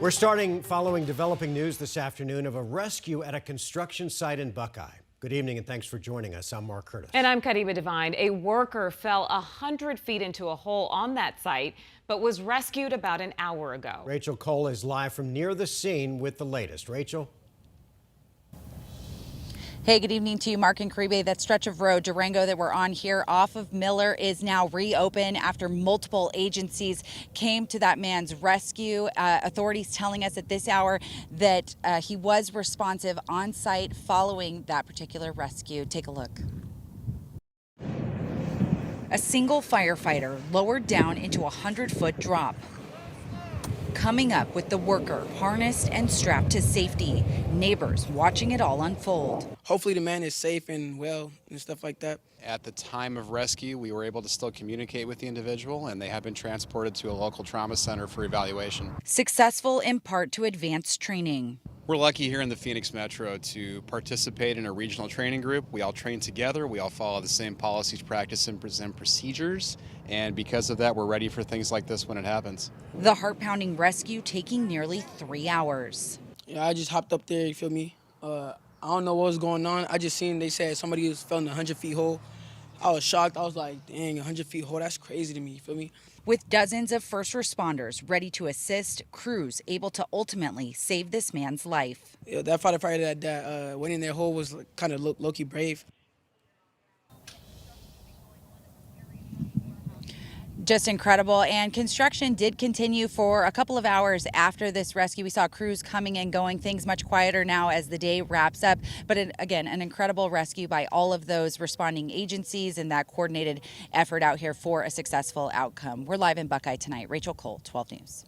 We're starting following developing news this afternoon of a rescue at a construction site in Buckeye. Good evening and thanks for joining us. I'm Mark Curtis. And I'm Kadima Devine. A worker fell 100 feet into a hole on that site, but was rescued about an hour ago. Rachel Cole is live from near the scene with the latest. Rachel? Hey, good evening to you, Mark and Caribe. That stretch of road, Durango, that we're on here off of Miller is now reopened after multiple agencies came to that man's rescue. Authorities telling us at this hour that he was responsive on site following that particular rescue. Take a look. A single firefighter lowered down into a 100-foot drop. Coming up with the worker harnessed and strapped to safety. Neighbors watching it all unfold. Hopefully the man is safe and well and stuff like that. At the time of rescue, we were able to still communicate with the individual, and they have been transported to a local trauma center for evaluation. Successful in part to advanced training. We're lucky here in the Phoenix Metro to participate in a regional training group. We all train together. We all follow the same policies, practices, and procedures. And because of that, we're ready for things like this when it happens. The heart-pounding rescue taking nearly 3 hours. Yeah, I just hopped up there, you feel me? I don't know what was going on. I just seen they said somebody was fell in a 100-foot hole. I was shocked. I was like, dang, 100-foot hole, that's crazy to me, you feel me? With dozens of first responders ready to assist, crews able to ultimately save this man's life. Yeah, that firefighter that went in their hole was kind of low-key brave. Just incredible. And construction did continue for a couple of hours after this rescue. We saw crews coming and going. Things much quieter now as the day wraps up. But again, an incredible rescue by all of those responding agencies and that coordinated effort out here for a successful outcome. We're live in Buckeye tonight. Rachel Cole, 12 News.